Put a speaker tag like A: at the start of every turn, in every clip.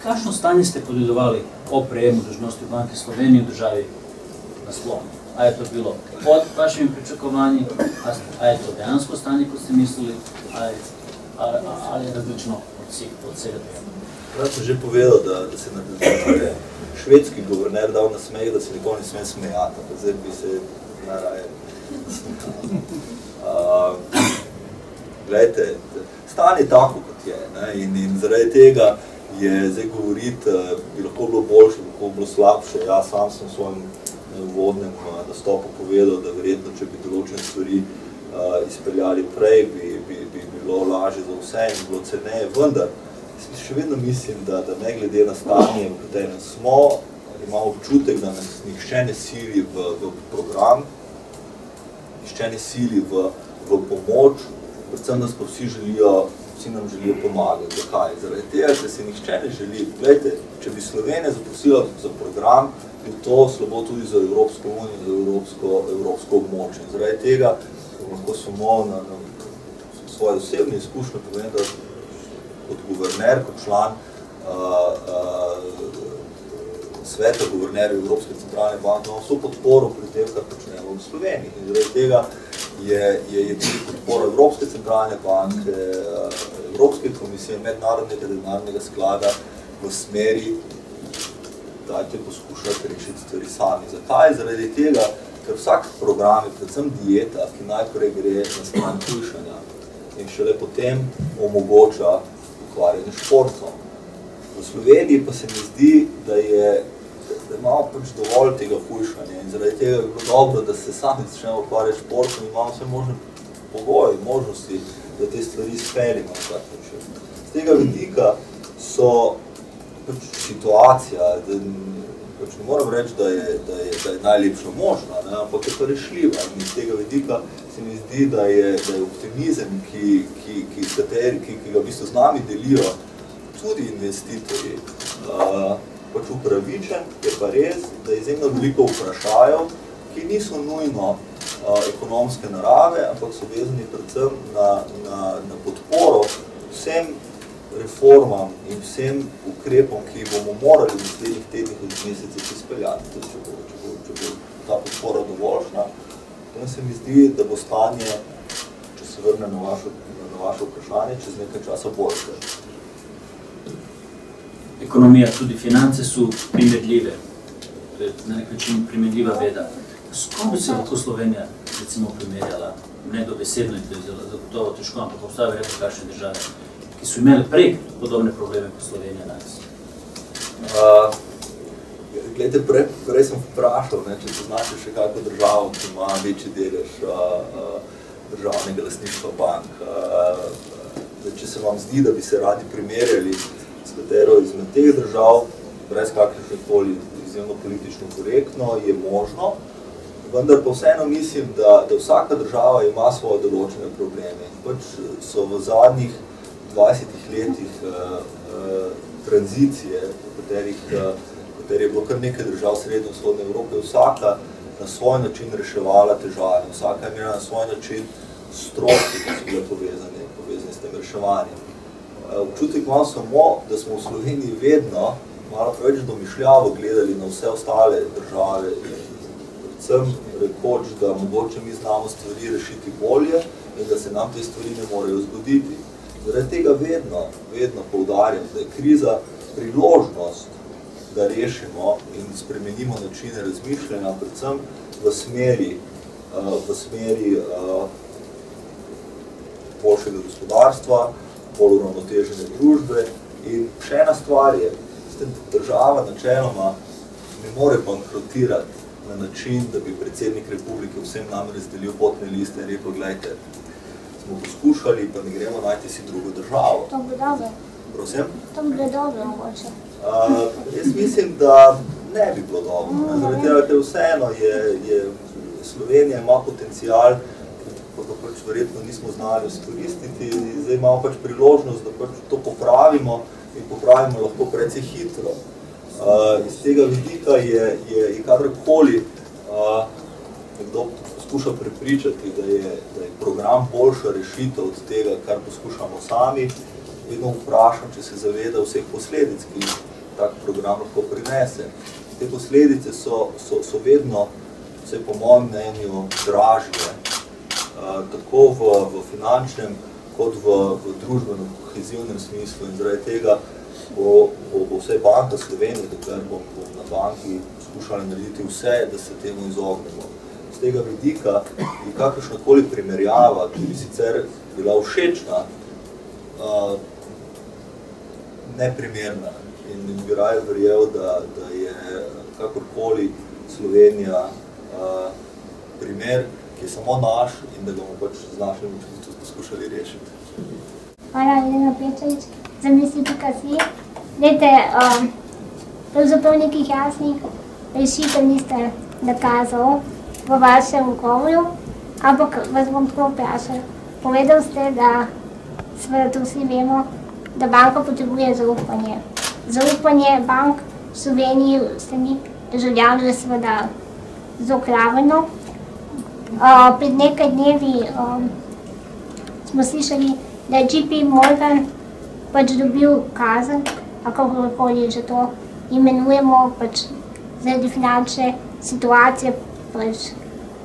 A: Kakšno stanje ste podedovali o prejemu dolžnosti v Banki Slovenije v državi nasploh? A je to bilo pod vašimi pričakovanji, a je to dejansko stanje, kot ste mislili, ali je različno od vsega tega?
B: Jaz sem že povedal, da se je švedski guverner dal na smeh, da se nikoli ne sme smejati, pa zdaj bi se najraje Glejte, stanje tako, kot je, ne? In zaradi tega je zdaj govoriti, bi lahko bilo boljše, bi lahko bilo slabše. Jaz sam sem v svojem uvodnem nastopu povedal, da verjetno, če bi določene stvari izpeljali prej, bi bilo lažje za vse in bilo ceneje. Vendar, še vedno mislim, da ne glede na stanje, v katerem smo, imamo občutek, da nas nihče ne sili v program, nihče ne sili v pomoč, predvsem nas pa vsi nam želijo pomagati. Zakaj? Zaradi tega, ker se nihče ne želi. Glejte, če bi Slovenija zaprosila za program, bi to slabo tudi za Evropsko unijo, za evropsko območje. Zaradi tega lahko samo na svoje osebne izkušnje povem, da kot guverner, kot član sveta guvernerjev Evropske centralne banke imamo vso podporo pri tem, kar počnemo v Sloveniji. In zaradi tega je tudi podpora Evropske centralne banke, Evropske komisije, Mednarodnega denarnega sklada v smeri, dajte poskušati rešiti stvari sami. Zakaj? Zaradi tega, ker vsak program je predvsem dieta, ki najprej gre na stran hujšanja in šele potem omogoča ukvarjanje športom. V Sloveniji pa se mi zdi, da imamo pač dovolj tega hujšanja in zaradi tega je bilo dobro, da se sami začnemo ukvarjati športom in imamo vse možne pogoje, možnosti, da te stvari izpeljimo. Z tega vidika so pač situacija, da pač ne moram reči, da je najlepša možna, ne, ampak je pa rešljiva. In z tega vidika se mi zdi, da je optimizem, ki ga v bistvu z nami delijo tudi investitorji, pač upravičen, je pa res, da je izjemno veliko vprašajev, ki niso nujno ekonomske narave, ampak so vezani predvsem na podporo vsem reformam in vsem ukrepom, ki bomo morali v naslednjih tednih in mesecih izpeljati. Če bo ta podpora dovoljšna, potem se mi zdi, da bo stanje, če se vrne na vaše vprašanje, čez nekaj časa boljše.
A: Ekonomija, tudi finance so primerljive. To je na nek način primerljiva veda. S kom bi se lahko Slovenija recimo primerjala? Nedobesedno je zagotovo težko, ampak obstajajo verjetno kakšne države, ki so imeli prej podobne probleme kot Slovenija danes.
B: Glejte, prej sem vprašal, če poznate še kakšno državo, ki ima večji delež državnega lastništva bank. Če se vam zdi, da bi se radi primerjali s katero izmed teh držav, brez kakršnekoli izjemno politično korektno, je možno, vendar pa vseeno mislim, da vsaka država ima svoje določene probleme. Pač so v zadnjih 20 letih tranzicije, v kateri je bilo kar nekaj držav srednje vzhodne Evrope, vsaka na svoj način reševala težave, vsaka je imela na svoj način stroške, ki so bile povezane s tem reševanjem. Občutek imam samo, da smo v Sloveniji vedno malo preveč domišljavo gledali na vse ostale države in predvsem rekoč, da mogoče mi znamo stvari rešiti bolje in da se nam te stvari ne morejo zgoditi. Zaradi tega vedno poudarjam, da je kriza priložnost, da rešimo in spremenimo načine razmišljanja, predvsem v smeri boljšega gospodarstva, bolj uravnotežene družbe. In še ena stvar je, država načeloma ne more bankrotirati na način, da bi predsednik republike vsem nam razdelil potne liste in rekel, gledajte, smo poskušali, pa ne gremo najti si drugo državo.
C: To bi dobro.
B: Prosim?
C: To bi dobro mogoče.
B: Jaz mislim, da ne bi bilo dobro. Zaradi tega, ker vseeno je Slovenija ima potencial, pa ga pač verjetno nismo znali izkoristiti. Zdaj imamo pač priložnost, da pač to popravimo in popravimo lahko precej hitro. Iz tega vidika je kadarkoli nekdo poskuša prepričati, da je program boljša rešitev od tega, kar poskušamo sami, vedno vprašam, če se zaveda vseh posledic, ki tak program lahko prinese. Te posledice so vedno, vsaj po mojem mnenju, dražje, tako v finančnem kot v družbeno-kohezivnem smislu in zaradi tega bo vsaj Banka Slovenije, dokler bom na banki skušali narediti vse, da se temu izognemo. Z tega vidika je kakršnakoli primerjava, ki bi sicer bila všečna, neprimerna in bi raje verjel, da je kakorkoli Slovenija primer, ki je samo naš in da ga bomo pač z našim učinstvom poskušali rešiti.
C: Hvala, Elena Pečevič. Zamisli.si. Dajte, pravzaprav nekih jasnih rešitev niste nakazal v vašem govoru, ampak vas bom tako vprašal. Povedal ste, da seveda to vsi vemo, da banka potrebuje zaupanje. Zaupanje bank v Sloveniji strani državljanov je seveda zokraveno. Pred nekaj dnevi smo slišali, da je JP Morgan pač dobil kazen, a kakorkoli že to imenujemo, pač zaradi finančne situacije, pač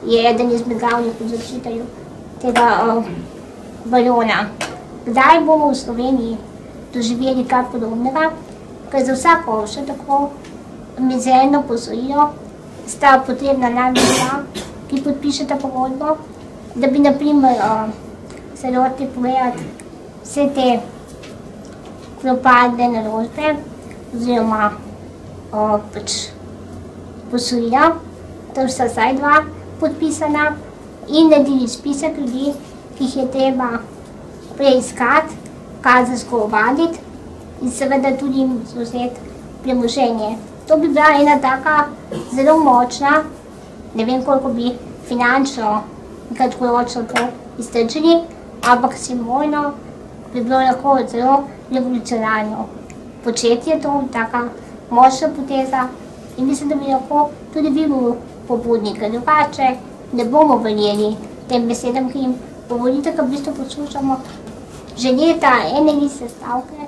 C: je eden izmed glavnih povzročiteljev tega balona. Kdaj bomo v Sloveniji doživeli kaj podobnega, ker za vsako še tako mizerno posojilo sta potrebna najbolj dva, ki podpišeta pogodbo, da bi naprimer se lotili povedati vse te propadne naložbe oziroma pač posojila, to sta vsaj dva podpisana in naredili spisek ljudi, ki jih je treba preiskati, kazensko ovaditi in seveda tudi jim vzeti premoženje. To bi bila ena taka zelo močna, ne vem koliko bi finančno in kratkoročno to iztrčili, ampak simbolno bi bilo lahko zelo revolucionarno početje, to taka močna poteza in mislim, da bi lahko tudi vi bil pobudnik, drugače ne bomo verjeli tem besedam, ki jim govorite, ker v bistvu poslušamo že leta ene iste stavke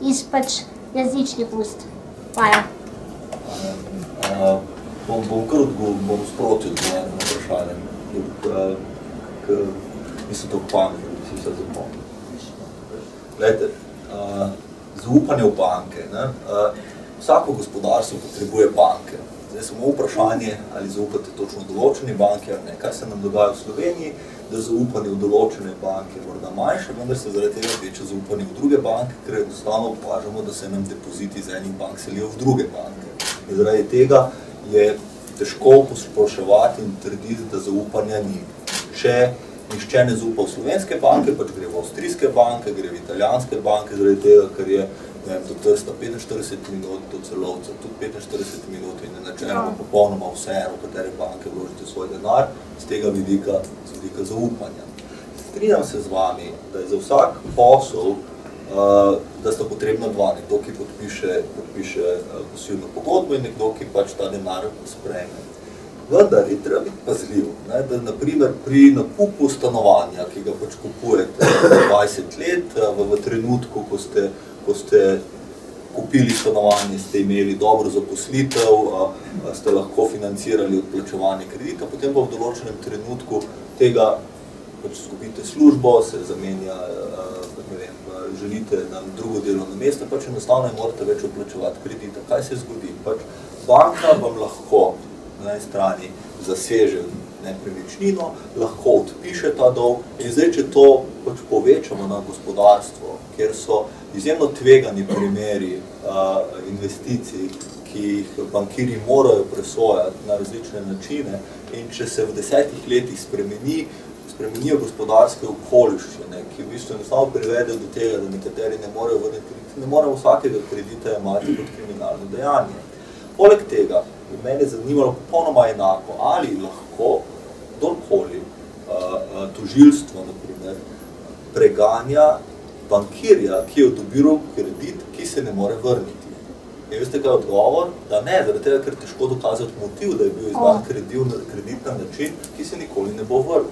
C: iz pač različnih ust. Hvala.
B: Bom sproti odgovoril na vprašanje, ker nisem tako pametno, da si vse zapomnil. Glejte, zaupanje v banke. Vsako gospodarstvo potrebuje banke. Zdaj samo vprašanje, ali zaupate točno določeni banki ali ne. Kaj se nam dogaja v Sloveniji, da zaupanje v določene banke je morda manjše, vendar se zaradi tega večje zaupanje v druge banke, ker enostavno opažamo, da se nam depoziti iz enih bank selijo v druge banke. In zaradi tega je težko posploševati in trditi, da zaupanja ni. Če nihče ne zaupa v slovenske banke, pač gre v avstrijske banke, gre v italijanske banke, zaradi tega, ker je do Trsta 45 minut, do Celovca tudi 45 minut in je načeloma popolnoma vseeno, v katere banke vložite svoj denar, z tega vidika zaupanja. Strinjam se z vami, da je za vsak posel, da sta potrebna dva, nekdo, ki podpiše posojilno pogodbo in nekdo, ki pač ta denar sprejme. Vendar je treba biti pazljiv, da naprimer pri nakupu stanovanja, ki ga pač kupujete 20 let, v trenutku, ko ste kupili stanovanje, ste imeli dobro zaposlitev, ste lahko financirali odplačevanje kredita, potem pa v določenem trenutku tega pač izgubite službo, se zamenja, ne vem, želite na drugo delovno mesto, pač enostavno ne morete več odplačevati kredita. Kaj se zgodi? Pač banka vam lahko na eni strani zaseže nepremičnino, lahko odpiše ta dolg in zdaj, če to pač povečamo na gospodarstvo, kjer so izjemno tvegani primeri investicij, ki jih bankirji morajo presojati na različne načine in če se v 10 letih spremenijo gospodarske okoliščine, ki v bistvu enostavno privedejo do tega, da nekateri ne morejo vrniti kredita, ne morejo vsakega kredita imati kot kriminalno dejanje. Poleg tega bi mene zanimalo popolnoma enako, ali lahko kdorkoli tožilstvo, na primer, preganja bankirja, ki je odobril kredit, ki se ne more vrniti. In veste, kaj je odgovor? Da ne, zaradi tega, ker težko dokazati motiv, da je bil izdan kredit na način, ki se nikoli ne bo vrnil.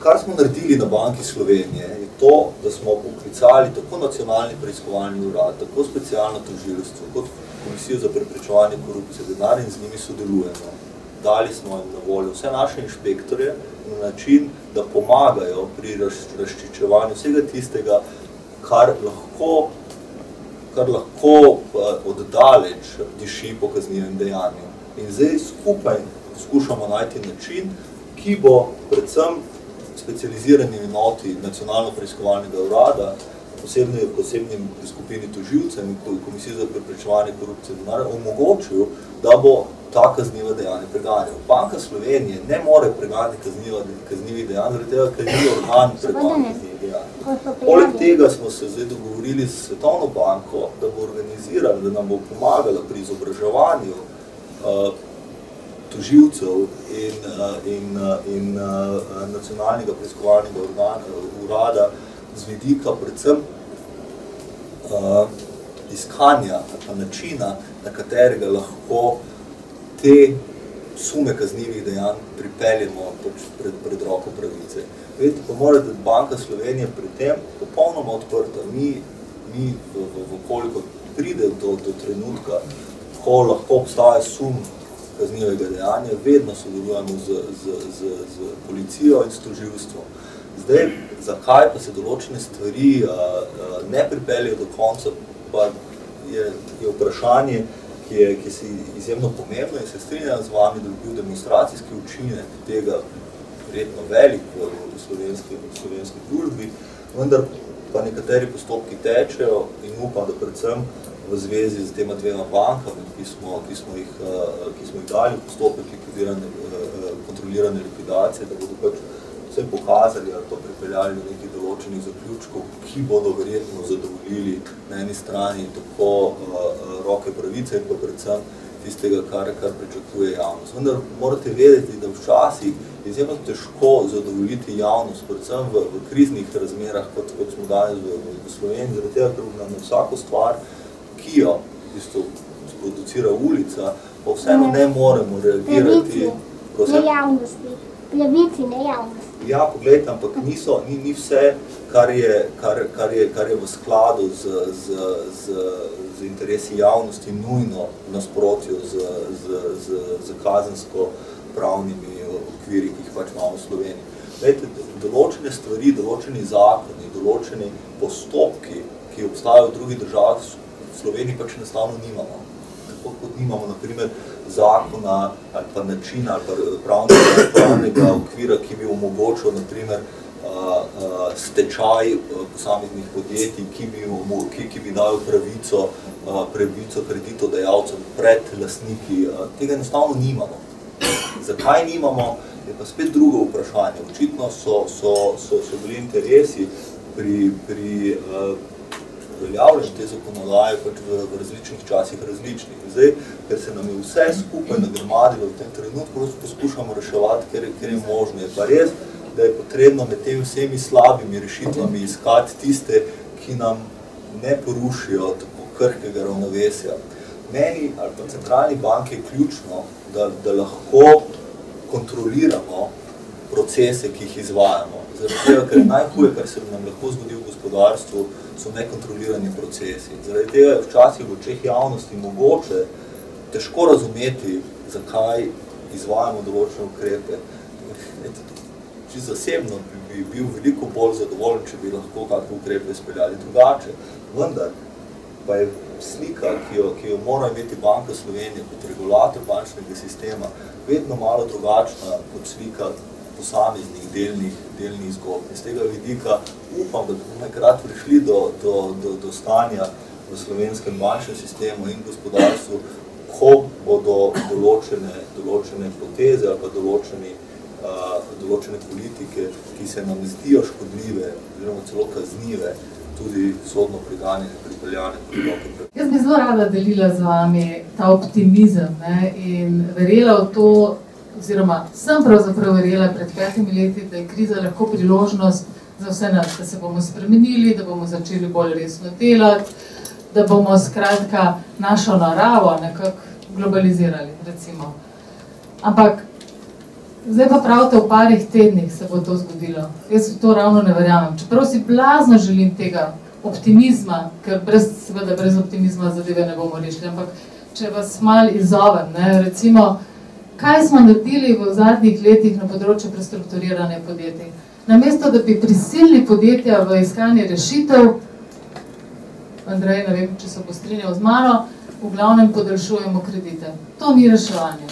B: Kar smo naredili na Banki Slovenije, je to, da smo poklicali tako nacionalni preiskovalni urad, tako specialno tožilstvo, kot Komisijo za preprečevanje korupcije denar in z njimi sodelujemo. Dali smo jim na voljo vse naše inšpektorje na način, da pomagajo pri razčiščevanju vsega tistega, kar lahko oddaleč diši po kaznivem dejanju. In zdaj skupaj skušamo najti način, ki bo predvsem specializirani enoti nacionalno preiskovalnega urada, posebnim skupini tožilcev in Komisije za preprečevanje korupcije denarja omogočil, da bo ta kazniva dejanja preganjal. Banka Slovenije ne more preganjati kaznivih dejanj, zaradi tega, ker ni organ preganja kaznivih dejanj. Poleg tega smo se zdaj dogovorili s Svetovno banko, da bo organizirala, da nam bo pomagala pri izobraževanju tožilcev in nacionalnega preiskovalnega urada z vidika predvsem iskanja načina, na katerega lahko te sume kaznivih dejanj pripeljemo pred roko pravice. Vedite, pa mora da Banka Slovenije pri tem popolnoma odprta. Mi koliko pride do trenutka, ko lahko obstaja sum kaznivega dejanja, vedno sodelujemo z policijo in s tožilstvom. Zdaj, zakaj pa se določene stvari ne pripeljejo do konca, pa je vprašanje, ki se izjemno pomembno in se strinjam z vami, da bi bil demonstracijski učinek tega verjetno velik v slovenski družbi, vendar pa nekateri postopki tečejo in upam, da predvsem v zvezi z tema dvema bankami, ki smo jih dali v postopek kontrolirane likvidacije, da bodo pač vse pokazali ali pa pripeljali do nekih določenih zaključkov, ki bodo verjetno zadovoljili na eni strani tako roke pravice in pa predvsem tistega, kar pričakuje javnost. Vendar morate vedeti, da včasih je izjemno težko zadovoljiti javnost, predvsem v kriznih razmerah, kot smo danes v Sloveniji, zaradi tega, ker nam na vsako stvar, ki jo sproducira ulica, pa vseeno ne moremo reagirati.
C: Ne javnosti. Levici, ne javnosti.
B: Ja, poglejte, ampak ni vse, kar je v skladu z interesi javnosti nujno v nasprotju z kazensko-pravnimi okviri, ki jih pač imamo v Sloveniji. Glejte, določene stvari, določeni zakoni, določeni postopki, ki obstajajo v drugih državah, v Sloveniji pač enostavno nimamo. Tako kot nimamo, na primer, zakona ali pa načina ali pa pravnega okvira, ki bi omogočil, na primer, stečaj posameznih podjetij, ki bi dali pravico kreditodajalcem pred lastniki. Tega enostavno nimamo. Zakaj nimamo, je pa spet drugo vprašanje. Očitno so bili interesi pri uveljavljanju te zakonodaje pač v različnih časih različnih. Zdaj, ker se nam je vse skupaj nagrmadilo v tem trenutku, poskušamo reševati, ker je možno. Je pa res, da je potrebno med temi vsemi slabimi rešitvami iskati tiste, ki nam ne porušijo tako krhkega ravnovesja. Meni ali pa centralni banki je ključno, da lahko kontroliramo procese, ki jih izvajamo. Zaradi tega, ker je najhuje, kar se nam lahko zgodi v gospodarstvu, so nekontrolirani procesi. Zaradi tega je včasih v očeh javnosti mogoče težko razumeti, zakaj izvajamo določene ukrepe. Čisto zasebno bi bil veliko bolj zadovoljen, če bi lahko kakve ukrepe izpeljali drugače. Vendar pa je slika, ki jo mora imeti Banka Slovenije kot regulator bančnega sistema, vedno malo drugačna kot slika posameznih delnih zgodb. Iz tega vidika upam, da bomo nekrat prišli do stanja v slovenskem bančnem sistemu in gospodarstvu, ko bodo določene poteze ali pa določene politike, ki se nam zdijo škodljive, oziroma celo kaznive, tudi sodno preganjene, pripeljane.
D: Jaz bi zelo rada delila z vami ta optimizem in verjela v to, oziroma sem pravzaprav verjela pred 5 leti, da je kriza lahko priložnost za vse nas, da se bomo spremenili, da bomo začeli bolj resno delati, da bomo skratka našo naravo nekako globalizirali, recimo. Ampak Zdaj pa pravite, v parih tednih se bo to zgodilo. Jaz to ravno ne verjamem. Čeprav si blazno želim tega optimizma, ker seveda brez optimizma zadeve ne bomo rešili, ampak če vas malo izzovem, recimo, kaj smo naredili v zadnjih letih na področju prestrukturiranja podjetij? Namesto, da bi prisilili podjetja v iskanje rešitev, Andrej, ne vem, če se bo strinjal z mano, v glavnem podaljšujemo kredite. To ni reševanje.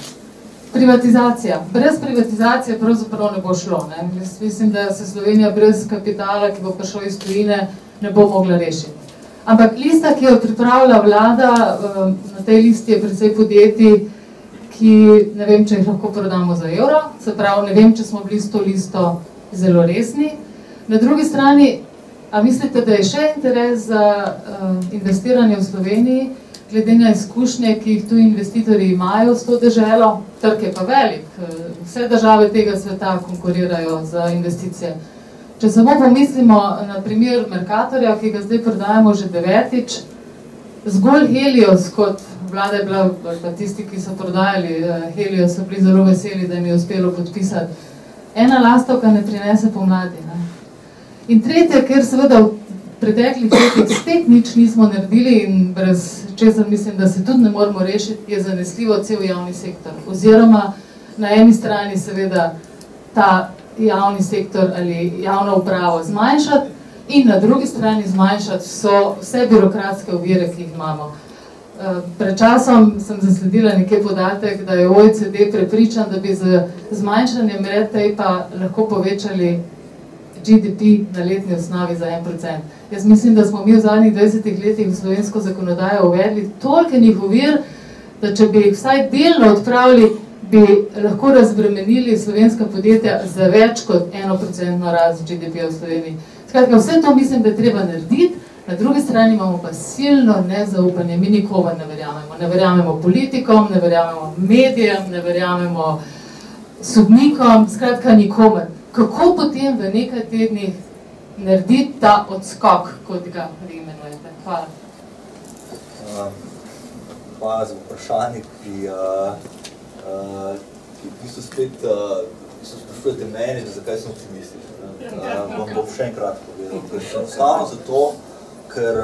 D: Privatizacija. Brez privatizacije pravzaprav ne bo šlo. Mislim, da se Slovenija brez kapitala, ki bo prišel iz tujine, ne bo mogla rešiti. Ampak lista, ki jo pripravlja vlada, na tej listi je precej podjetij, ki ne vem, če jih lahko prodamo za evro, se pravi, ne vem, če smo bili s to listo zelo resni. Na drugi strani, a mislite, da je še interes za investiranje v Sloveniji, glede na izkušnje, ki jih tu investitorji imajo s to deželo? Trg je pa velik, vse države tega sveta konkurirajo za investicije. Če samo pomislimo na primer Mercatorja, ki ga zdaj prodajamo že 9. Zgolj Helios, kot vlada je bila, pa tisti, ki so prodajali Helios, so bili zelo veseli, da jim je uspelo podpisati. Ena lastovka ne prinese pomladi. In tretje, ker seveda v preteklih letih spet nič nismo naredili in brez česar mislim, da se tudi ne moramo rešiti, je zanesljivo cel javni sektor. Oziroma na eni strani seveda ta javni sektor ali javno upravo zmanjšati in na drugi strani zmanjšati vse birokratske ovire, ki jih imamo. Pred časom sem zasledila nekaj podatek, da je OECD prepričan, da bi z zmanjšanjem red tape lahko povečali GDP na letni osnovi za 1%. Jaz mislim, da smo mi v zadnjih 20 letih v slovensko zakonodajo uvedli tolkenih ovir, da če bi jih vsaj delno odpravili, bi lahko razbremenili slovenska podjetja za več kot 1% rast GDP v Sloveniji. Skratka, vse to mislim, da je treba narediti, na drugi strani imamo pa silno nezaupanje, mi nikomu ne verjamemo. Ne verjamemo politikom, ne verjamemo medijem, ne verjamemo sodnikom, skratka nikomu. Kako potem v nekaj tednih narediti ta odskok, kot ga imenujete? Hvala.
B: Hvala za vprašanje, ki v bistvu spet sprašujete meni, zakaj sem optimističen. Vam bom še enkrat povedal. Enostavno zato, ker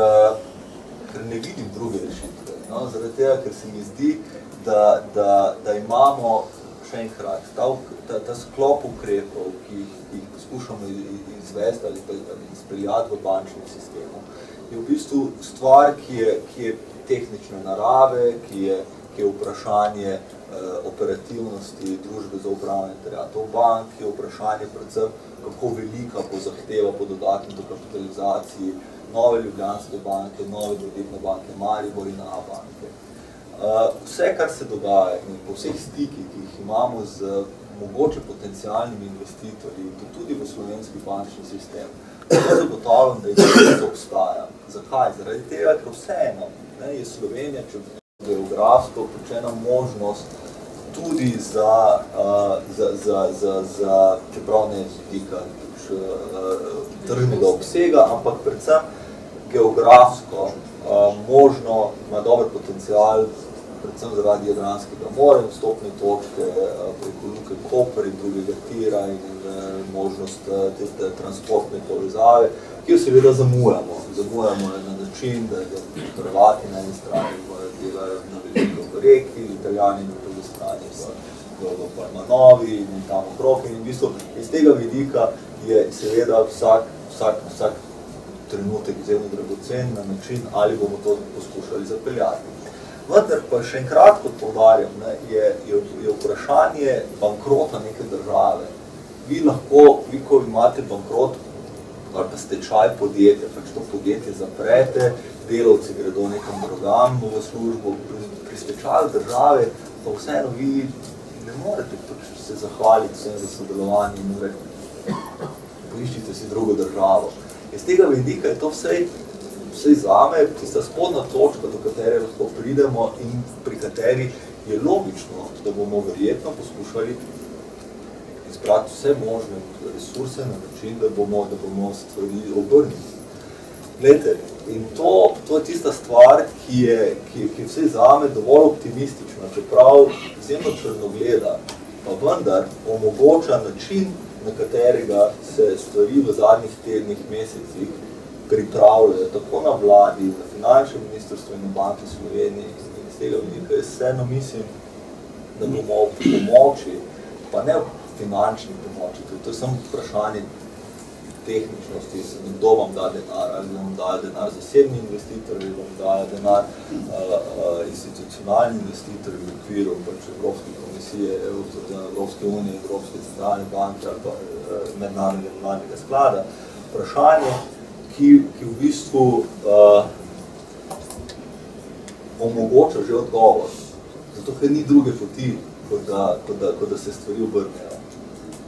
B: ne vidim druge rešitve. Zaradi tega, ker se mi zdi, da imamo še enkrat ta sklop ukrepov, ki jih poskušamo izvesti ali izpeljati v bančnem sistemu, je v bistvu stvar, ki je tehnične narave, ki je vprašanje operativnosti družbe za upravljanje terjatev bank, ki je vprašanje predvsem, kako velika bo zahteva po dodatni dokapitalizaciji Nove Ljubljanske banke, Nove Kreditne banke, Maribor in A-banke. Vse, kar se dogaja in po vseh stikih, ki jih imamo z mogoče potencialnimi investitorji, tudi v slovenski bančni sistem, to zagotavljam, da je to obstaja. Zakaj? Zaradi tega, ker vseeno je Slovenija, če geografsko, počena možnost tudi za čeprav ne z vidika tržnega obsega, ampak predvsem geografsko možno, ima dober potencial, predvsem zaradi Jadranskega morja, vstopne točke preko Luke Koper in drugega tira in možnost te transportne povezave, ki jo seveda zamujamo. Zamujamo na način, da Hrvati na eni strani delajo na veliko v reki, Italijani na drugi strani v Palmanovi in tam okrog. In v bistvu iz tega vidika je seveda vsak trenutek izjemno dragocen na način, ali bomo to poskušali zapeljati. Vendar pa še enkrat, kot poudarjam, je vprašanje bankrota neke države. Vi lahko, ko imate bankrot ali pa stečaj podjetja, pač to podjetje zaprete, delavci gredo nekam drugam v službo, pri stečaju države, pa vseeno vi ne morete se zahvaliti vsem za sodelovanje in reči, poiščite si drugo državo. Iz tega vidika je to vse zame tista spodnja točka, do katere lahko pridemo in pri kateri je logično, da bomo verjetno poskušali izbrati vse možne resurse na način, da bomo stvari obrnili. Glejte, in to je tista stvar, ki je vse zame dovolj optimistična, čeprav izjemno črnogleda, pa vendar omogoča način, na katerega se stvari v zadnjih tednih, mesecih pripravljajo tako na vladi, na finančnem ministrstvu in na Banki Slovenije in iz tega vidika. Jaz vseeno mislim, da bomo v pomoči, pa ne v finančni pomoči, to je samo vprašanje tehničnosti, kdo vam da denar, ali vam dajo denar zasebni investitorji, ali vam dajo denar institucionalni investitorji v okviru Evropske komisije, Evropske unije, Evropske centralne banke ali pa mednarodnega denarnega sklada. Vprašanje, ki v bistvu omogoča že odgovor, zato ker ni druge poti, kot da se stvari obrnejo.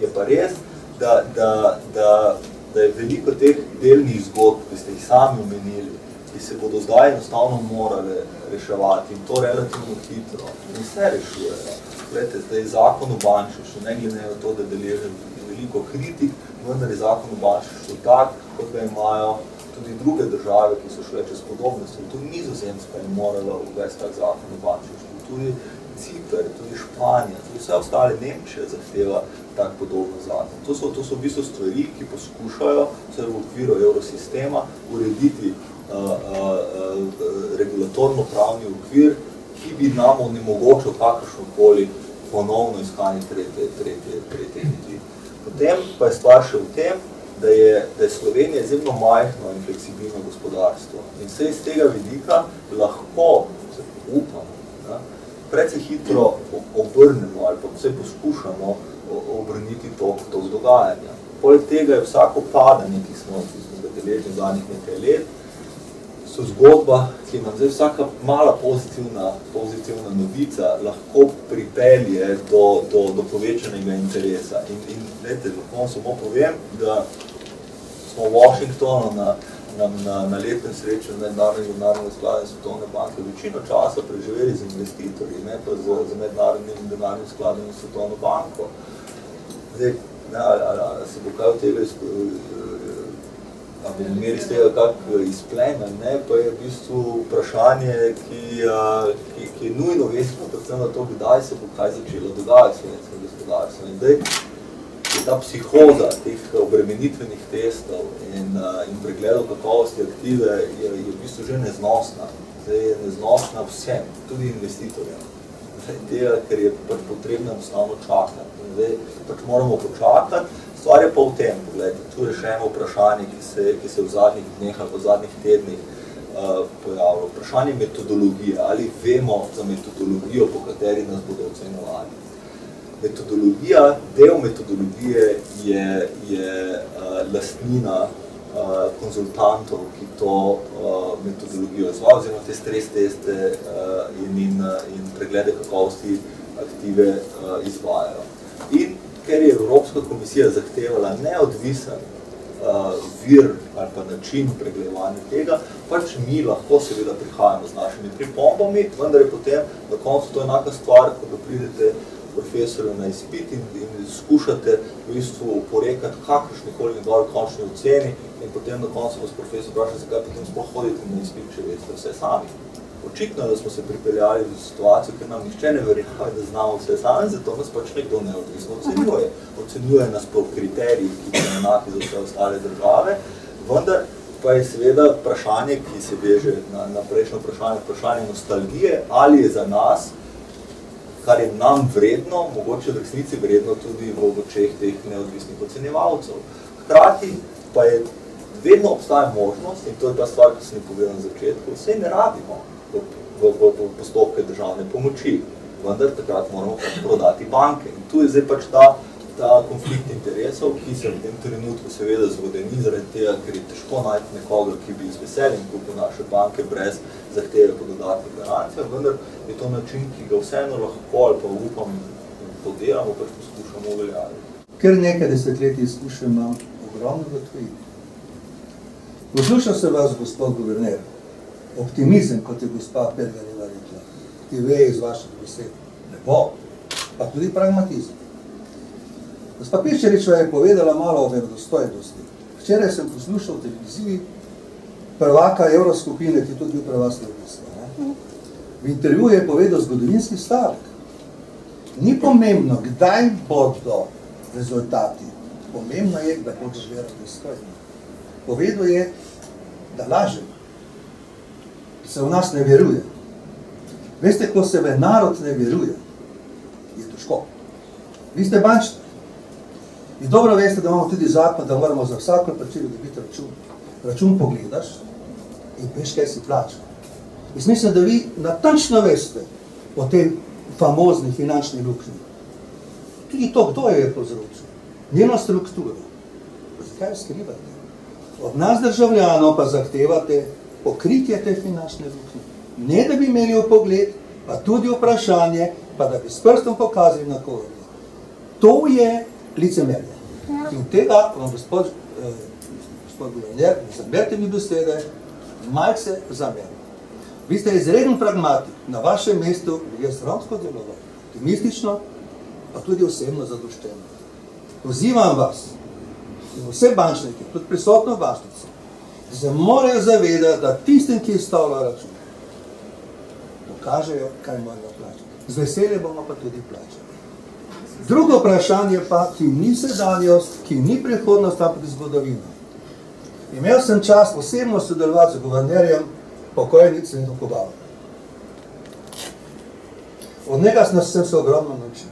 B: Je pa res, da je veliko teh delnih zgodb, ki ste jih sami omenili, ki se bodo zdaj enostavno morale reševati in to relativno hitro. In se rešujejo. Glede, zdaj zakon o bančništvu, ne glede na to, da deleže veliko kritik, vendar je zakon o bančništvu tak, kot ga imajo tudi druge države, ki so šle čez podobnosti. Tudi Nizozemska je morala uvesti tak zakon o bančništvu. Tudi Ciper, tudi Španija, tudi vse ostale, Nemčija zahteva tak podobno zakon. To so v bistvu stvari, ki poskušajo vse v okviru evrosistema urediti regulatorno-pravni okvir, ki bi nam onemogočil kakršnokoli ponovno iskanje tretje ljudi. Potem pa je stvar še v tem, da je Slovenija izjemno majhno in fleksibilno gospodarstvo. In vse iz tega vidika lahko, upamo, predvsej hitro obrnemo ali pa vse poskušamo obrniti tok dogajanja. Poleg tega je vsako padanje, ki smo ga deležni zadnjih nekaj let, so zgodba, ki nam zdaj vsaka mala pozitivna novica lahko pripelje do povečanega interesa. In glede, lahko samo povem, da smo v Washingtonu na letnem srečanju Mednarodnega denarnega sklada in Svetovne banke večino časa preživeli z investitorji, ne pa z Mednarodnim denarnim skladom in Svetovno banko. Zdaj, se bo kaj od tega meri iz tega kak izpleme, ne, pa je v bistvu vprašanje, ki je nujno vesno, predvsem na to, kdaj se bo kaj začelo dogajati slovenskem gospodarstvu. In zdaj je ta psihoza teh obremenitvenih testov in pregledov kakovosti aktive je v bistvu že neznosna. Zdaj je neznosna vsem, tudi investitorjem. Tega, ker je potrebno enostavno čakati. Zdaj moramo počakati. Stvar je pa v tem, pogledajte, tu je še eno vprašanje, ki se v zadnjih dneh ali v zadnjih tednih pojavilo. Vprašanje metodologije. Ali vemo za metodologijo, po kateri nas bodo ocenjevali? Metodologija, del metodologije je lastnina konzultantov, ki to metodologijo izvajajo, oziroma te stres teste in preglede kakovosti aktive izvajajo. In ker je Evropska komisija zahtevala neodvisen vir ali pa način pregledovanja tega, pač mi lahko seveda prihajamo z našimi pripombami, vendar je potem na koncu to enaka stvar, ko da pridete profesorju na izpit in skušate v bistvu oporekati kakršnikoli njegove končne oceni in potem na koncu vas profesor vpraša, zakaj potem sploh hodite na izpit, če veste vse sami. Očitno je, da smo se pripeljali v situacijo, ker nam nihče ne verjame, da znamo vse sami, zato nas pač nekdo neodvisno ocenjuje. Ocenjuje nas po kriterijih, ki so enaki za vse ostale države, vendar pa je seveda vprašanje, ki se veže na prejšnjo vprašanje nostalgije, ali je za nas, kar je nam vredno, mogoče v resnici vredno tudi v očeh teh neodvisnih ocenjevalcev. Hkrati pa je vedno obstaja možnost, in to je ta stvar, ki sem jo povedal na začetku, vse ne rabimo v postopke državne pomoči, vendar takrat moramo prodati banke. In tu je zdaj pač ta konflikt interesov, ki se v tem trenutku seveda zgodeni zaradi tega, ker je težko najti nekoga, ki bi z veseljem kupil naše banke brez zahteve po dodatnih garancijah, vendar je to način, ki ga vseeno lahko ali pa upam podelamo, pač poskušamo uveljaviti.
E: Ker nekaj desetletij izkušenj imam ogromno v tujini. Poslušal se vas, gospod guverner, optimizem, kot je gospa Pergareva rekla, ki ve iz vaših besed, lepo, pa tudi pragmatizem. Gospa Pirčevičeva je povedala malo o verodostojnosti. Včeraj sem poslušal v televiziji prvaka Evroskupine, ki je tudi bil prvak slovenstva. V intervjuju je povedal zgodovinski stavek. Ni pomembno, kdaj bodo rezultati. Pomembno je, da bodo verodostojni. Povedal je, da lažem, da se v nas ne veruje. Veste, ko se v narod ne veruje, je težko. Vi ste bančni. Vi dobro veste, da imamo tudi zakon, da moramo za vsako plačilo dobiti račun. Račun pogledaš in veš, kaj si plačal. Jaz mislim, da vi natančno veste o tej famozni finančni luknji. Tudi to, kdo je povzročil. Njeno strukturo. Zakaj jo skrivate? Od nas državljanov pa zahtevate pokritje te finančne luknje. Ne da bi imeli vpogled, pa tudi vprašanje, pa da bi s prstom pokazali na koga. To je licemerje. In tega vam gospod guverner, zamerite mi besede, malce zamerite. Vi ste izreden pragmatik, na vašem mestu bi jaz romsko deloval, optimistično, pa tudi osebno zadoščeno. Pozivam vas in vse bančnike, tudi prisotno bančnice, da se morajo zavedati, da tistim, ki izstavljajo račun, pokažejo, kaj morajo plačati. Z veseljem bomo pa tudi plačali. Drugo vprašanje pa, ki ni sedanjost, ki ni prihodnost, ampak zgodovina. Imel sem čas osebno sodelovati z guvernerjem pokojnic in Koval. Od njega sem se ogromno naučil.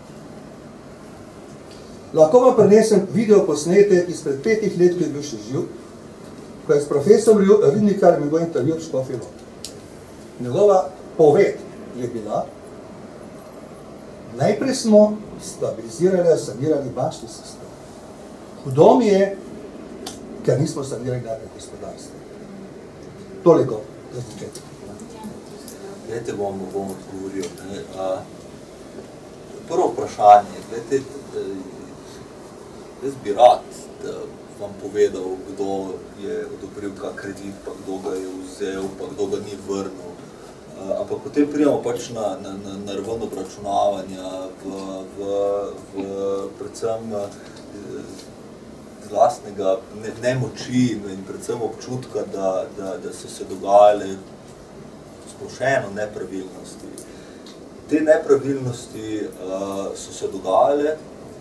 E: Lahko vam prinesem video posnetek izpred 5 let, ko je bil še živ, ko je s profesorom Rudnikarjem imel intervju v Škofji Loki. Njegova poved je bila, najprej smo stabilizirali, sanirali bančni sistem. Hudo mi je, ker nismo sanirali najprej gospodarstva. Toliko za začetek.
B: Glede, bom odgovoril. Prvo vprašanje, glede, jaz bi rad, da vam povedal, kdo je odobril kak kredit, pa kdo ga je vzel, pa kdo ga ni vrnil. Ampak potem prijemo pač na raven obračunavanja, predvsem vlastnega nemoči in predvsem občutka, da so se dogajale splošeno nepravilnosti. Te nepravilnosti so se dogajale,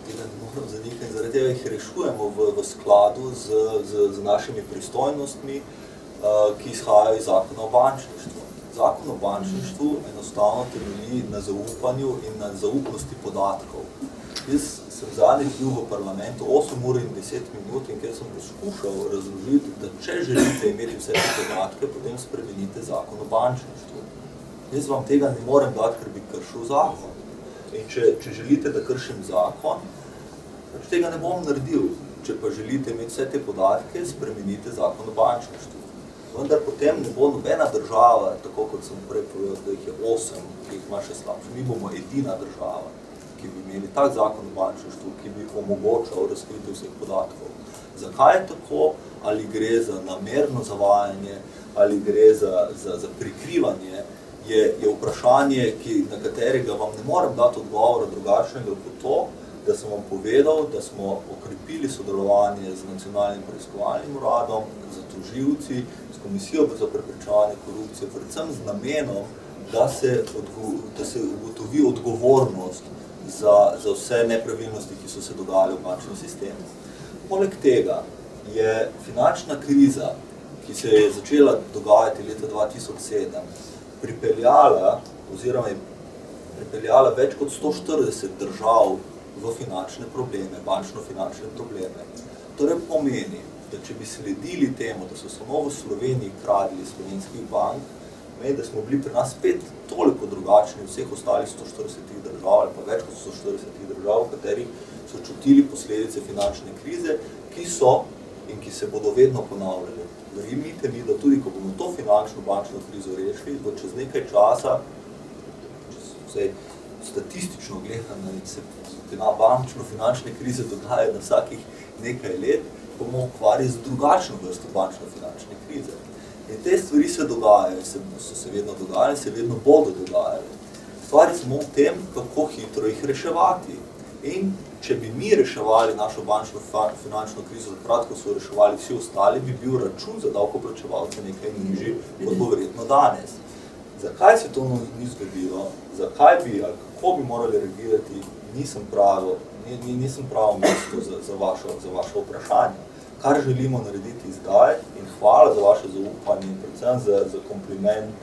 B: tega ne moram zanikati, in zaradi tega jih rešujemo v skladu z našimi pristojnostmi, ki izhajajo iz zakona o bančništvu. Zakon o bančništvu enostavno temelji na zaupanju in na zaupnosti podatkov. Jaz sem zadnjič bil v parlamentu 8 ur in 10 minut in kjer sem poskušal razložiti, da če želite imeti vse te podatke, potem spremenite zakon o bančništvu. Jaz vam tega ne morem dati, ker bi kršil zakon. In če želite, da kršim zakon, pač tega ne bom naredil. Če pa želite imeti vse te podatke, spremenite zakon o bančništvu. Vendar potem ne bo nobena država, tako kot sem prej povedal, da jih je 8, ki jih ima še slabše. Mi bomo edina država, ki bi imeli tak zakon o bančništvu, ki bi omogočal razkritje vseh podatkov. Zakaj je tako? Ali gre za namerno zavajanje, ali gre za prikrivanje, je vprašanje, na katerega vam ne morem dati odgovora drugačnega kot to, da sem vam povedal, da smo okrepili sodelovanje z Nacionalnim preiskovalnim uradom, z tožilci, s Komisijo za preprečevanje korupcije, predvsem z namenom, da se ugotovi odgovornost za vse nepravilnosti, ki so se dogajale v bančnem sistemu. Poleg tega je finančna kriza, ki se je začela dogajati leta 2007, pripeljala več kot 140 držav v finančne probleme, bančno-finančne probleme. Torej pomeni, da če bi sledili temu, da so samo v Sloveniji kradli slovenskih bank, da smo bili pri nas spet toliko drugačni od vseh ostalih 140 držav ali pa več kot 140 držav, v katerih so čutili posledice finančne krize, ki so in ki se bodo vedno ponavljali. Verjemite mi, da tudi, ko bomo to finančno bančno krizo rešili, bo čez nekaj časa, statistično gledano, se bančno-finančne krize dogajajo na vsakih nekaj let, bomo ukvarjali z drugačno vrsto bančno-finančne krize. In te stvari se dogajajo, so se vedno dogajali, se vedno bodo dogajali. Stvari smo v tem, kako hitro jih reševati. In če bi mi reševali našo bančno-finančno krizo takrat, ko so reševali vsi ostali, bi bil račun za davkoplačevalce nekaj nižji, kot bo verjetno danes. Zakaj se to ni zgodilo, zakaj bi ali kako bi morali reagirati, nisem pravo mesto za vaše vprašanje. Kar želimo narediti zdaj in hvala za vaše zaupanje in predvsem za kompliment,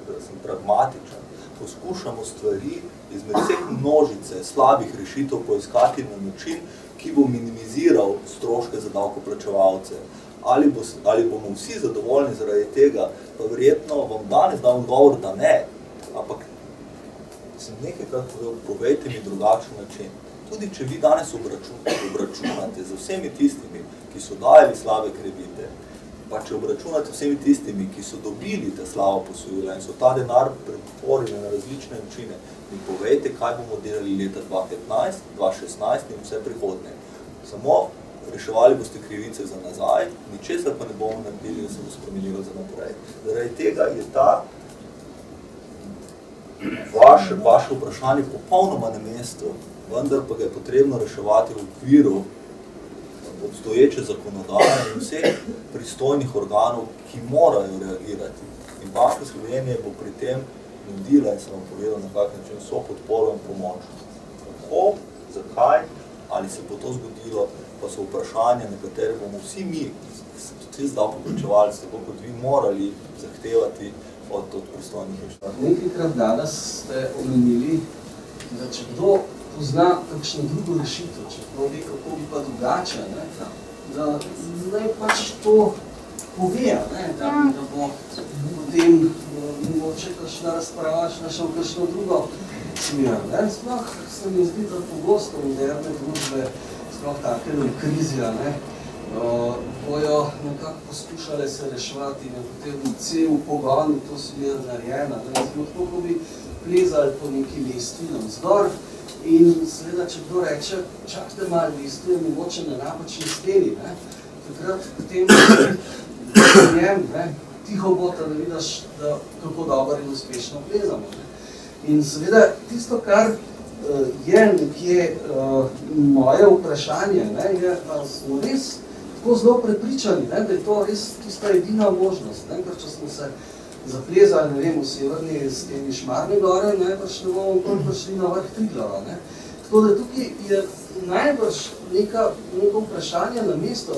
B: da sem pragmatičen. Poskušamo stvari izmed vseh množice slabih rešitev poiskati na način, ki bo minimiziral stroške za davkoplačevalce. Ali bomo vsi zadovoljni zaradi tega, pa verjetno vam danes dam odgovor, da ne, ampak sem nekajkrat povedal, povejte mi drugačen način. Tudi če vi danes obračunate z vsemi tistimi, ki so dajali slabe kredite, pa če obračunate vsemi tistimi, ki so dobili ta slaba posojila in so ta denar pretvorili na različne načine, mi povejte, kaj bomo delali leta 2015, 2016 in vse prihodnje. Samo reševali boste krivice za nazaj, ničesar pa ne bomo naredili, da se bo spremenilo za naprej. Zaradi tega je vaše vprašanje popolnoma na mestu, vendar pa ga je potrebno reševati v okviru obstoječe zakonodaje in vseh pristojnih organov, ki morajo reagirati. In Banka Slovenije bo pri tem nudila, in sem vam povedal na kak način, vso podporo in pomoč. Kako, zakaj, ali se bo to zgodilo, pa so vprašanja, na katere bomo vsi mi, vsi davkoplačevalci, tako kot vi, morali zahtevati od pristojnih inštitucij.
F: Nekajkrat danes ste omenili, da če kdo pozna kakšno drugo rešitev, če kdo ve, kako bi pa drugače, da zdaj pač to pove, da bo potem mogoče kakšna razprava našla kakšno drugo smer. Sploh se mi zdi, da pogosto moderne družbe, sploh take v krizi, bojo nekako poskušale se reševati in potem cel pogon to smer narejena. Tako bi plezali po neki lestvi navzgor in seveda, če kdo reče, čakajte malo, lestvi je mogoče na napačni steni, takrat potem njem, tiho bo, da vidiš, kako dobro in uspešno plezamo. In seveda tisto, kar je nekje moje vprašanje, je, da smo res tako zelo prepričani, da je to res tista edina možnost, ker če smo se zaplezali, ne vem, v severni steni Šmarne gore, najbrž ne bomo prišli na vrh Triglava. Tako da tukaj je najbrž neko vprašanje na mesto,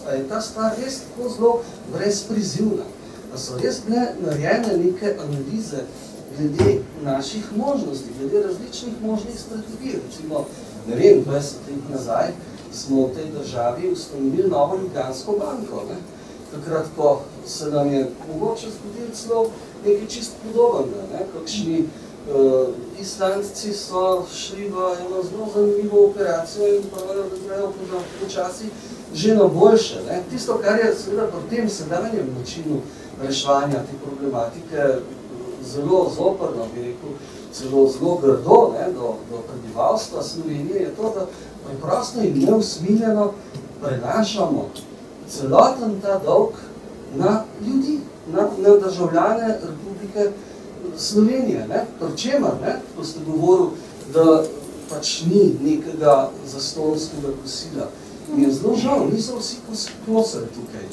F: a je ta stvar res tako zelo brezprizivna, da so res bile narejene neke analize glede naših možnosti, glede različnih možnih strategij. Recimo, ne vem, 20 let nazaj smo v tej državi ustanovili novo Ljubljansko banko. Takrat, ko se nam je mogoče zgodilo celo nekaj čist podobnega. Kakšni Islandci so šli v eno zelo zanimivo operacijo in pravijo, da grejo počasi že na boljše. Tisto, kar je seveda pri tem sedanjem načinu reševanja te problematike zelo zoprno, bi rekel, zelo grdo do prebivalstva Slovenije, je to, da preprosto in neusmiljeno prenašamo celoten ta dolg na ljudi, na državljane Republike Slovenije. Pri čemer, ko ste govorili, da pač ni nekega zastonjskega kosila. Mi je zelo žal, niso vsi kosili tukaj.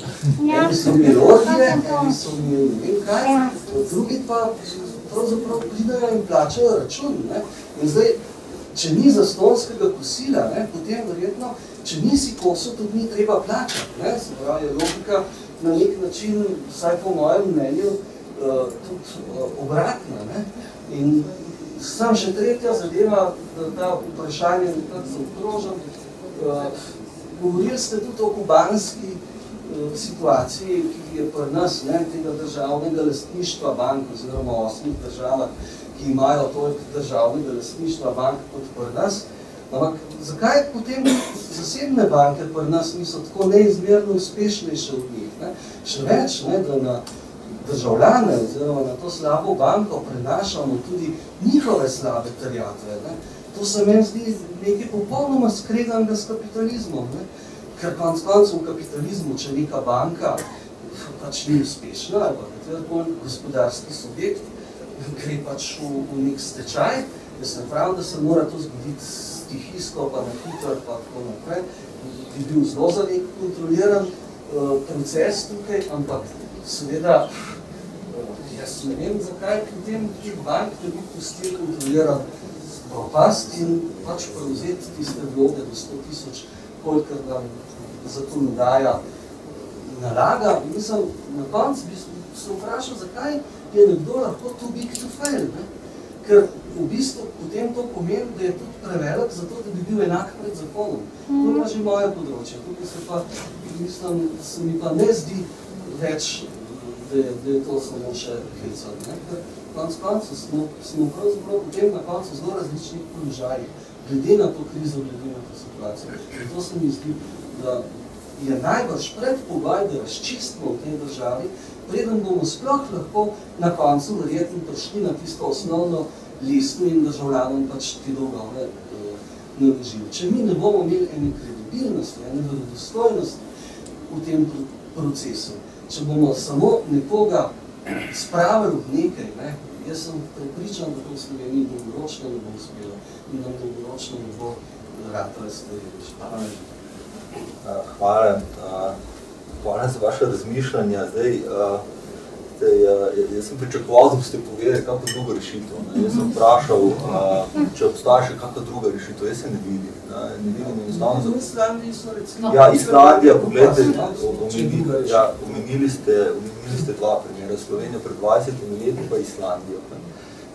F: Eni so imeli orgije, eni so imeli ne vem kaj, drugi pa pravzaprav pridajo in plačajo račun. In zdaj, če ni zastonjskega kosila, potem verjetno, če nisi kosil, tudi ni treba plačati. Se pravi, je logika na nek način, vsaj po mojem mnenju, tudi obratna. In sam še tretja zadeva, da ta vprašanje nekako zaokrožam. Govorili ste tudi o kubanski situaciji, ki je pri nas, tega državnega lastništva bank, oziroma 8 državah, ki imajo toliko državnega lastništva bank kot pri nas. Ampak zakaj potem zasebne banke pri nas niso tako neizmerno uspešnejše od njih? Še več, da na državljane oziroma na to slabo banko prenašamo tudi njihove slabe terjatve. To se meni zdi nekaj popolnoma skreganega s kapitalizmom. Ker konec koncev v kapitalizmu, če neka banka pač ni uspešna, ali pa katerikoli gospodarski subjekt, gre pač v nek stečaj, jaz ne pravim, da se mora to zgoditi stihijsko, pa na hitro, pa tako naprej, bi bil zelo za nek kontroliran proces tukaj, ampak seveda jaz Ne vem, zakaj pri tem tih bank ne bi pustili kontrolirati propast in pač prevzeti tiste vloge do 100 000, kolikor nam zakonodaja nalaga. Mislim, na koncu bi se vprašal, zakaj je nekdo lahko too big to fail, ne? Ker v bistvu potem to pomeni, da je tudi prevelik zato, da bi bil enak pred zakonom. To je pa že moje področje. Tukaj se pa, mislim, se mi pa ne zdi več, da je to samo še hecati, ne? Ker konc koncu smo pravzaprav potem na koncu zelo različnih položajih, glede na to krizo, glede na to situacijo. Zato se mi zdi, da je najbrž predpogoj, da razčistimo v tej državi, preden bomo sploh lahko na koncu verjetno prišli na tisto osnovno listu in državljanom pač ti dolgove naložili. Če mi ne bomo imeli ene kredibilnosti, ene verodostojnosti v tem procesu, če bomo samo nekoga spravili v nekaj, ne, jaz sem prepričan, da to v Sloveniji dolgoročno ne bo uspelo in nam dolgoročno ne bo rad razstavili.
B: Hvala za vaše razmišljanja. Jaz sem pričakoval, da boste povedali kakšno drugo rešitev. Jaz sem vprašal, če obstaja še kakšna druga rešitev. Jaz se ne vidim. Ne vidim enostavno.
F: V Islandiji so recimo...
B: Ja, Islandija, pogledajte, omenili ste dva primera, Slovenijo pred 20 leti pa Islandijo.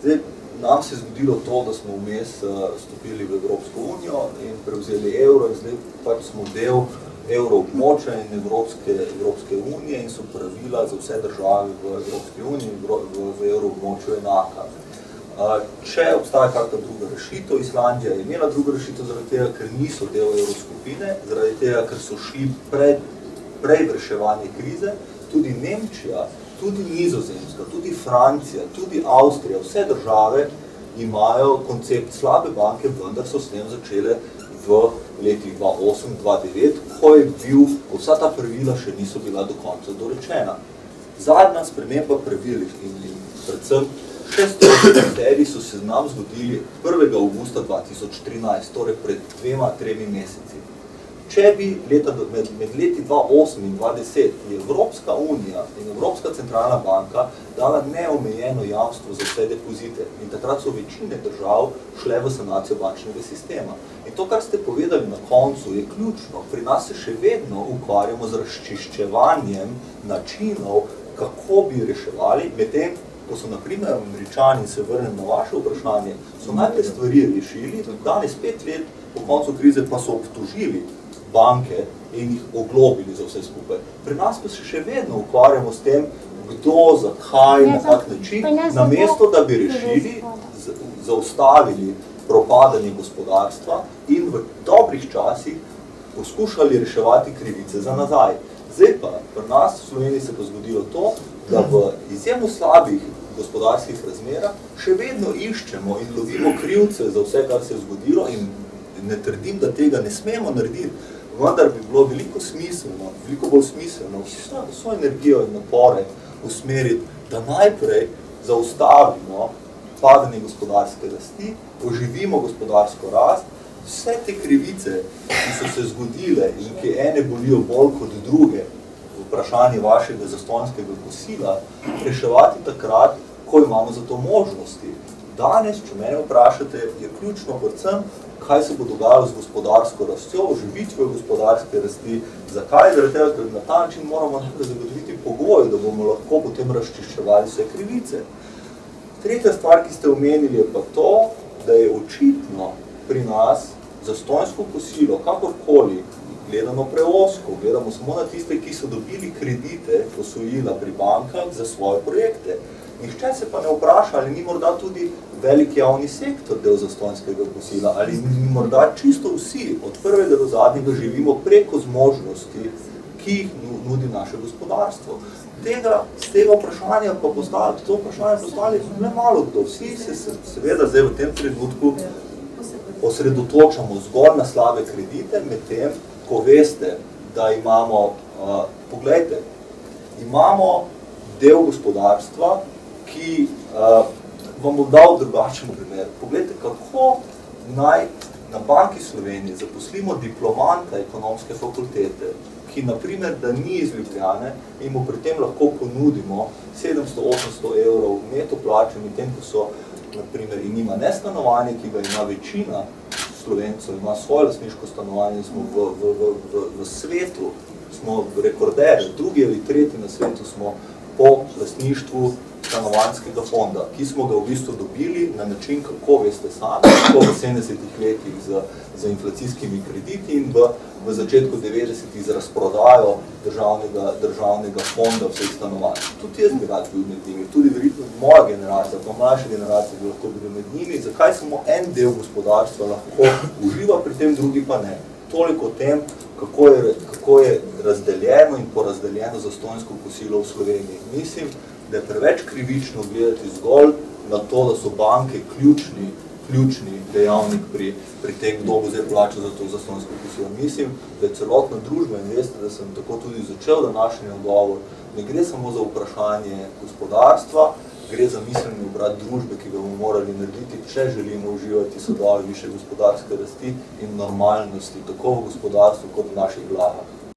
B: Zdaj, nam se je zgodilo to, da smo vmes stopili v Evropsko unijo in prevzeli evro in zdaj pač smo del evroobmočja in Evropske unije in so pravila za vse države v Evropski uniji in v evroobmočju enaka. Če obstaja kakšna druga rešitev, Islandija je imela druga rešitev zaradi tega, ker niso del evroskupine, zaradi tega, ker so šli prej v reševanje krize, tudi Nemčija, tudi Nizozemska, tudi Francija, tudi Avstrija, vse države imajo koncept slabe banke, vendar so s tem začele v letih 2008-2009, ko vsa ta pravila še niso bila do konca dorečena. Zadnja sprememba pravil in predvsem 6. so se nam zgodili 1. augusta 2013, torej pred 2-3 meseci. Če bi med leti 2008 in 2010 je Evropska unija in Evropska centralna banka dala neomejeno jamstvo za vse depozite in takrat so večine držav šle v sanacijo bančnega sistema. In to, kar ste povedali na koncu, je ključno. Pri nas se še vedno ukvarjamo z razčiščevanjem načinov, kako bi reševali, medtem ko so na primer Američani, se vrnem na vaše vprašanje, so najprej stvari rešili, danes 5 let po koncu krize pa so obtožili banke in jih oglobili za vse skupaj. Pri nas pa se še vedno ukvarjamo s tem, kdo, zakaj, na kak način, namesto da bi rešili, zaustavili propadanje gospodarstva in v dobrih časih poskušali reševati krivice za nazaj. Zdaj pa, pri nas v Sloveniji se pa zgodilo to, da v izjemno slabih gospodarskih razmerah še vedno iščemo in lovimo krivce za vse, kar se je zgodilo in ne trdim, da tega ne smemo narediti, vendar bi bilo veliko bolj smiselno vso energijo in napore usmeriti, da najprej zaustavimo padanje gospodarske rasti, oživimo gospodarsko rast, vse te krivice, ki so se zgodile in ki ene bolijo bolj kot druge, vprašanje vašega zastonjskega kosila, reševati takrat, ko imamo za to možnosti. Danes, če mene vprašate, je ključno predvsem, kaj se bo dogajalo z gospodarsko rastjo, oživitvijo gospodarske rasti. Zakaj? Zaradi tega, ker na ta način moramo zagotoviti pogoje, da bomo lahko potem razčiščevali vse krivice. Tretja stvar, ki ste omenili, je pa to, da je očitno pri nas zastonjsko kosilo, kakorkoli, gledano preozko, gledamo samo na tiste, ki so dobili kredite, posojila pri bankah za svoje projekte. Nihče se pa ne vpraša, ali ni morda tudi velik javni sektor del zastonjskega kosila, ali ni morda čisto vsi, od prvega do zadnjega, živimo preko zmožnosti, ki jih nudi naše gospodarstvo. Z tega vprašanja pa postali ne malo kdo. Vsi se seveda zdaj v tem trenutku osredotočamo zgolj na slabe kredite, medtem, ko veste, da imamo, poglejte, imamo del gospodarstva, ki vam bom dal drugačen primer. Poglejte, kako naj na Banki Slovenije zaposlimo diplomanta ekonomske fakultete, ki naprimer, da ni iz Ljubljane in mu pri tem lahko ponudimo 700-800 evrov neto plače, medtem ko so, naprimer, in ima ne stanovanje, ki ga ima večina Slovencev, ima svoje lastniško stanovanje, smo v svetu, smo rekorderji, drugi ali tretji na svetu smo po lastništvu stanovanjskega fonda, ki smo ga v bistvu dobili na način, kako veste sami, kako v 70-ih letih z inflacijskimi krediti in v začetku 90-ih z razprodajo državnega fonda vseh stanovanj. Tudi jaz bi rad bil med njimi, tudi verjetno moja generacija, pa mlajša generacija bi lahko bili med njimi, zakaj samo en del gospodarstva lahko uživa, pri tem drugi pa ne. Toliko o tem, kako je razdeljeno in porazdeljeno zastonjsko kosilo v Sloveniji. Mislim, da je preveč krivično gledati zgolj na to, da so banke ključni dejavnik pri tem, kdo bo zdaj plačal za to zastonjsko kosilo. Mislim, da je celotna družba, in veste, da sem tako tudi začel današnji odgovor, ne gre samo za vprašanje gospodarstva, gre za miselni obrat družbe, ki ga bomo morali narediti, če želimo uživati sadove više gospodarske rasti in normalnosti, tako v gospodarstvu kot v naših glavah.